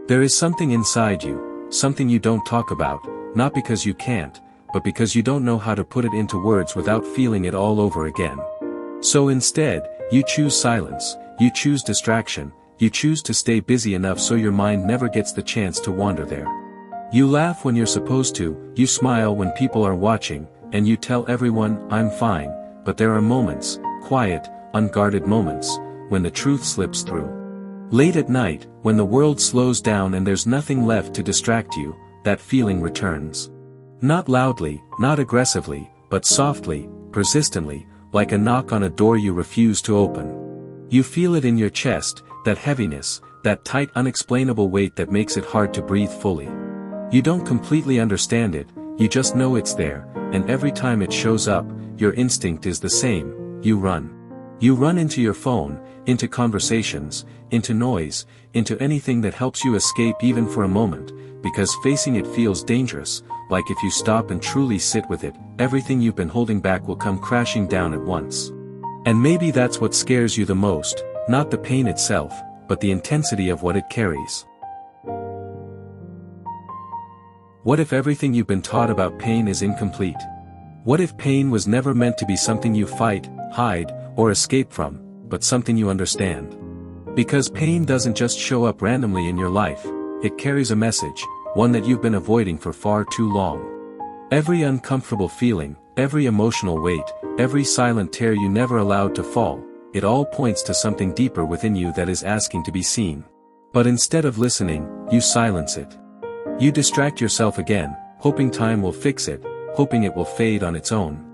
There is something inside you, something you don't talk about, not because you can't, but because you don't know how to put it into words without feeling it all over again. So instead, you choose silence, you choose distraction, you choose to stay busy enough so your mind never gets the chance to wander there. You laugh when you're supposed to, you smile when people are watching, and you tell everyone, "I'm fine," but there are moments, quiet, unguarded moments, when the truth slips through. Late at night, when the world slows down and there's nothing left to distract you, that feeling returns. Not loudly, not aggressively, but softly, persistently, like a knock on a door you refuse to open. You feel it in your chest, that heaviness, that tight unexplainable weight that makes it hard to breathe fully. You don't completely understand it, you just know it's there, and every time it shows up, your instinct is the same, you run. You run into your phone, into conversations, into noise, into anything that helps you escape even for a moment, because facing it feels dangerous, like if you stop and truly sit with it, everything you've been holding back will come crashing down at once. And maybe that's what scares you the most, not the pain itself, but the intensity of what it carries. What if everything you've been taught about pain is incomplete? What if pain was never meant to be something you fight, hide, or escape from, but something you understand? Because pain doesn't just show up randomly in your life, it carries a message, one that you've been avoiding for far too long. Every uncomfortable feeling, every emotional weight, every silent tear you never allowed to fall, it all points to something deeper within you that is asking to be seen. But instead of listening, you silence it. You distract yourself again, hoping time will fix it, hoping it will fade on its own.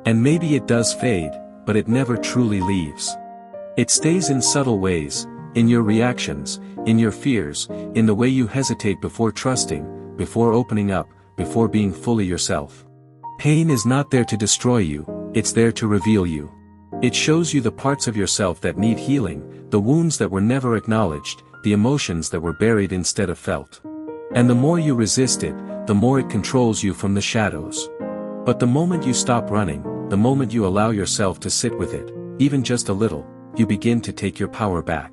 And maybe it does fade, but it never truly leaves. It stays in subtle ways, in your reactions, in your fears, in the way you hesitate before trusting, before opening up, before being fully yourself. Pain is not there to destroy you, it's there to reveal you. It shows you the parts of yourself that need healing, the wounds that were never acknowledged, the emotions that were buried instead of felt. And the more you resist it, the more it controls you from the shadows. But the moment you stop running, the moment you allow yourself to sit with it, even just a little, you begin to take your power back.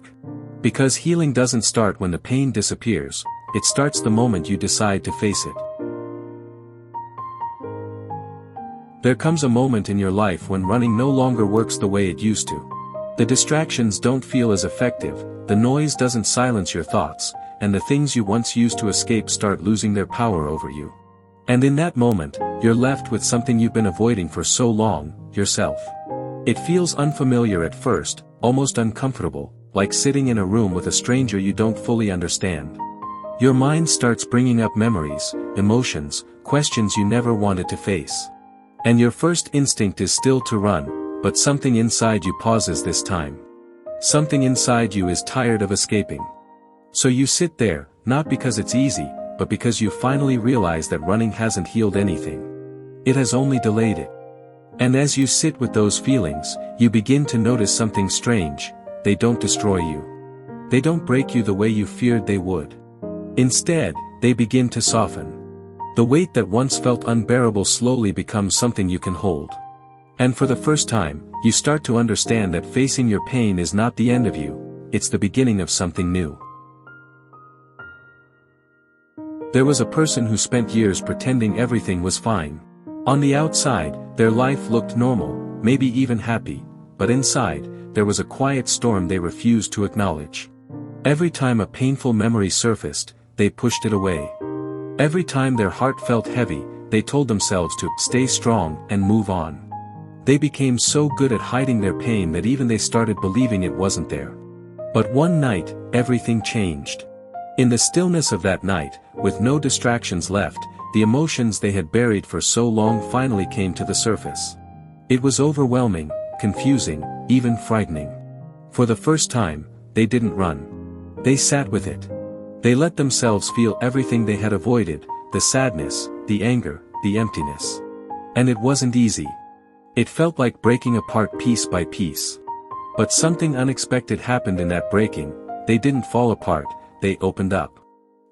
Because healing doesn't start when the pain disappears, it starts the moment you decide to face it. There comes a moment in your life when running no longer works the way it used to. The distractions don't feel as effective, the noise doesn't silence your thoughts, and the things you once used to escape start losing their power over you. And in that moment, you're left with something you've been avoiding for so long, yourself. It feels unfamiliar at first, almost uncomfortable, like sitting in a room with a stranger you don't fully understand. Your mind starts bringing up memories, emotions, questions you never wanted to face. And your first instinct is still to run, but something inside you pauses this time. Something inside you is tired of escaping. So you sit there, not because it's easy, but because you finally realize that running hasn't healed anything. It has only delayed it. And as you sit with those feelings, you begin to notice something strange. They don't destroy you. They don't break you the way you feared they would. Instead, they begin to soften. The weight that once felt unbearable slowly becomes something you can hold. And for the first time, you start to understand that facing your pain is not the end of you, it's the beginning of something new. There was a person who spent years pretending everything was fine. On the outside, their life looked normal, maybe even happy, but inside, there was a quiet storm they refused to acknowledge. Every time a painful memory surfaced, they pushed it away. Every time their heart felt heavy, they told themselves to stay strong and move on. They became so good at hiding their pain that even they started believing it wasn't there. But one night, everything changed. In the stillness of that night, with no distractions left, the emotions they had buried for so long finally came to the surface. It was overwhelming, confusing, even frightening. For the first time, they didn't run. They sat with it. They let themselves feel everything they had avoided, the sadness, the anger, the emptiness. And it wasn't easy. It felt like breaking apart piece by piece. But something unexpected happened in that breaking. They didn't fall apart, they opened up.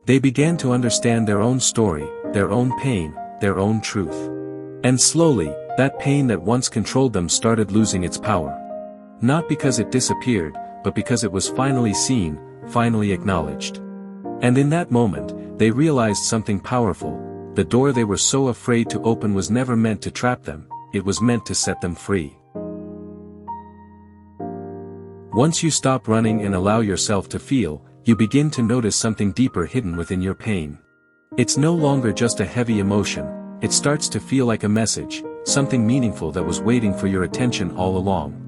They began to understand their own story, their own pain, their own truth. And slowly, that pain that once controlled them started losing its power. Not because it disappeared, but because it was finally seen, finally acknowledged. And in that moment, they realized something powerful. The door they were so afraid to open was never meant to trap them, it was meant to set them free. Once you stop running and allow yourself to feel, you begin to notice something deeper hidden within your pain. It's no longer just a heavy emotion, it starts to feel like a message, something meaningful that was waiting for your attention all along.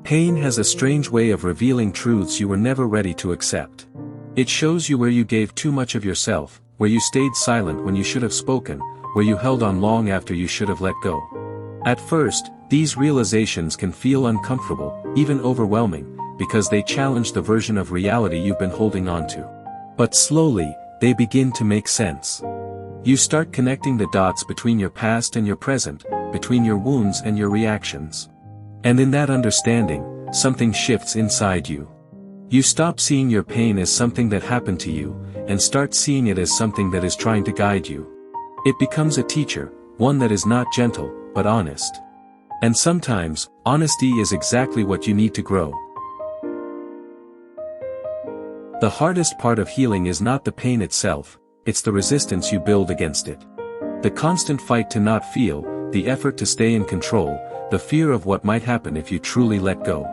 Pain has a strange way of revealing truths you were never ready to accept. It shows you where you gave too much of yourself, where you stayed silent when you should have spoken, where you held on long after you should have let go. At first, these realizations can feel uncomfortable, even overwhelming, because they challenge the version of reality you've been holding on to. But slowly, they begin to make sense. You start connecting the dots between your past and your present, between your wounds and your reactions. And in that understanding, something shifts inside you. You stop seeing your pain as something that happened to you, and start seeing it as something that is trying to guide you. It becomes a teacher, one that is not gentle, but honest. And sometimes, honesty is exactly what you need to grow. The hardest part of healing is not the pain itself, it's the resistance you build against it. The constant fight to not feel, the effort to stay in control, the fear of what might happen if you truly let go.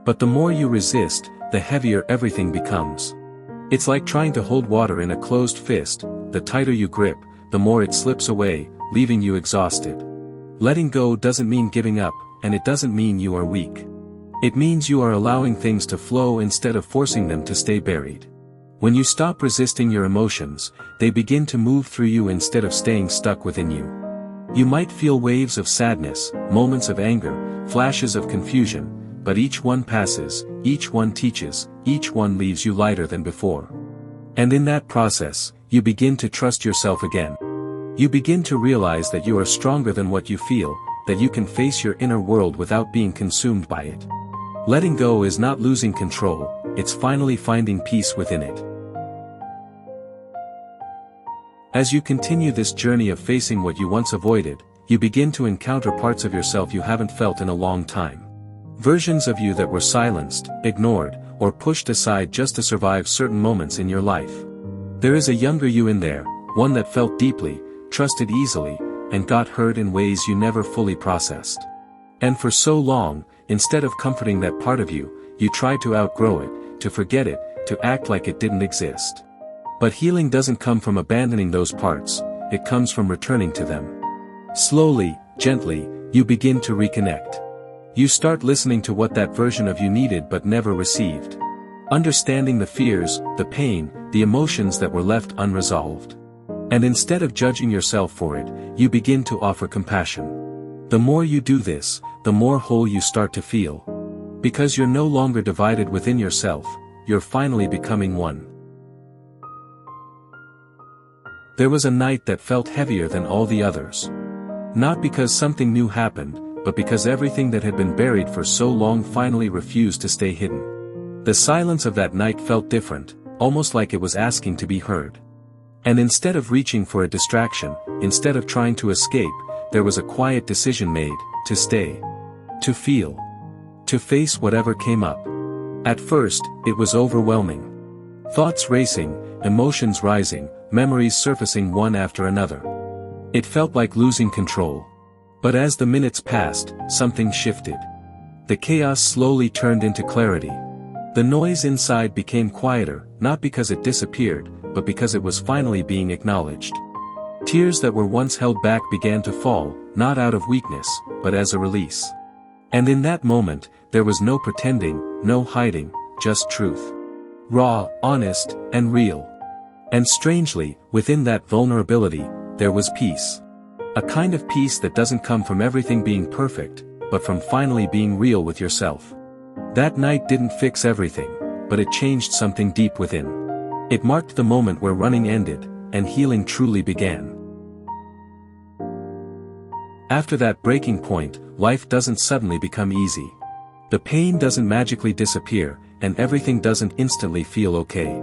But the more you resist, the heavier everything becomes. It's like trying to hold water in a closed fist, the tighter you grip, the more it slips away, leaving you exhausted. Letting go doesn't mean giving up, and it doesn't mean you are weak. It means you are allowing things to flow instead of forcing them to stay buried. When you stop resisting your emotions, they begin to move through you instead of staying stuck within you. You might feel waves of sadness, moments of anger, flashes of confusion, but each one passes, each one teaches, each one leaves you lighter than before. And in that process, you begin to trust yourself again. You begin to realize that you are stronger than what you feel, that you can face your inner world without being consumed by it. Letting go is not losing control, it's finally finding peace within it. As you continue this journey of facing what you once avoided, you begin to encounter parts of yourself you haven't felt in a long time. Versions of you that were silenced, ignored, or pushed aside just to survive certain moments in your life. There is a younger you in there, one that felt deeply, trusted easily, and got hurt in ways you never fully processed. And for so long, instead of comforting that part of you, you tried to outgrow it, to forget it, to act like it didn't exist. But healing doesn't come from abandoning those parts, it comes from returning to them. Slowly, gently, you begin to reconnect. You start listening to what that version of you needed but never received. Understanding the fears, the pain, the emotions that were left unresolved. And instead of judging yourself for it, you begin to offer compassion. The more you do this, the more whole you start to feel. Because you're no longer divided within yourself, you're finally becoming one. There was a night that felt heavier than all the others. Not because something new happened, but because everything that had been buried for so long finally refused to stay hidden. The silence of that night felt different, almost like it was asking to be heard. And instead of reaching for a distraction, instead of trying to escape, there was a quiet decision made, to stay. To feel. To face whatever came up. At first, it was overwhelming. Thoughts racing, emotions rising, memories surfacing one after another. It felt like losing control. But as the minutes passed, something shifted. The chaos slowly turned into clarity. The noise inside became quieter, not because it disappeared, but because it was finally being acknowledged. Tears that were once held back began to fall, not out of weakness, but as a release. And in that moment, there was no pretending, no hiding, just truth. Raw, honest, and real. And strangely, within that vulnerability, there was peace. A kind of peace that doesn't come from everything being perfect, but from finally being real with yourself. That night didn't fix everything, but it changed something deep within. It marked the moment where running ended, and healing truly began. After that breaking point, life doesn't suddenly become easy. The pain doesn't magically disappear, and everything doesn't instantly feel okay.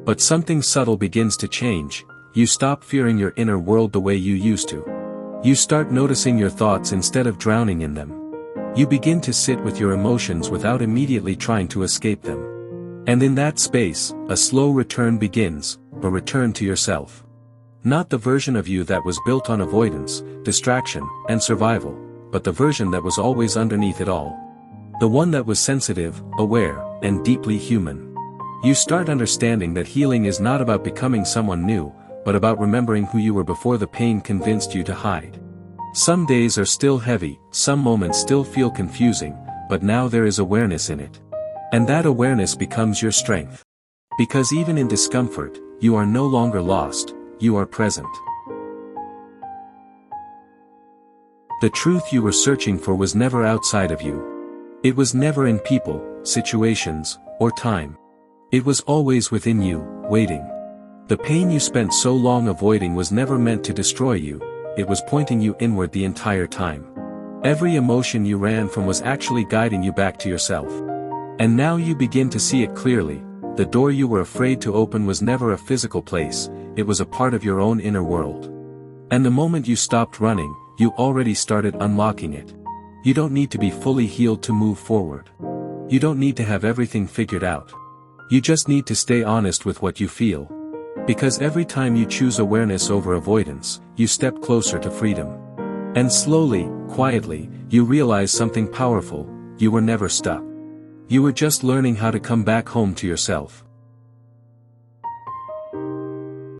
But something subtle begins to change. You stop fearing your inner world the way you used to. You start noticing your thoughts instead of drowning in them. You begin to sit with your emotions without immediately trying to escape them. And in that space, a slow return begins, a return to yourself. Not the version of you that was built on avoidance, distraction, and survival, but the version that was always underneath it all. The one that was sensitive, aware, and deeply human. You start understanding that healing is not about becoming someone new, but about remembering who you were before the pain convinced you to hide. Some days are still heavy, some moments still feel confusing, but now there is awareness in it. And that awareness becomes your strength. Because even in discomfort, you are no longer lost, you are present. The truth you were searching for was never outside of you. It was never in people, situations, or time. It was always within you, waiting. The pain you spent so long avoiding was never meant to destroy you, it was pointing you inward the entire time. Every emotion you ran from was actually guiding you back to yourself. And now you begin to see it clearly. The door you were afraid to open was never a physical place, it was a part of your own inner world. And the moment you stopped running, you already started unlocking it. You don't need to be fully healed to move forward. You don't need to have everything figured out. You just need to stay honest with what you feel. Because every time you choose awareness over avoidance, you step closer to freedom. And slowly, quietly, you realize something powerful: you were never stuck. You were just learning how to come back home to yourself.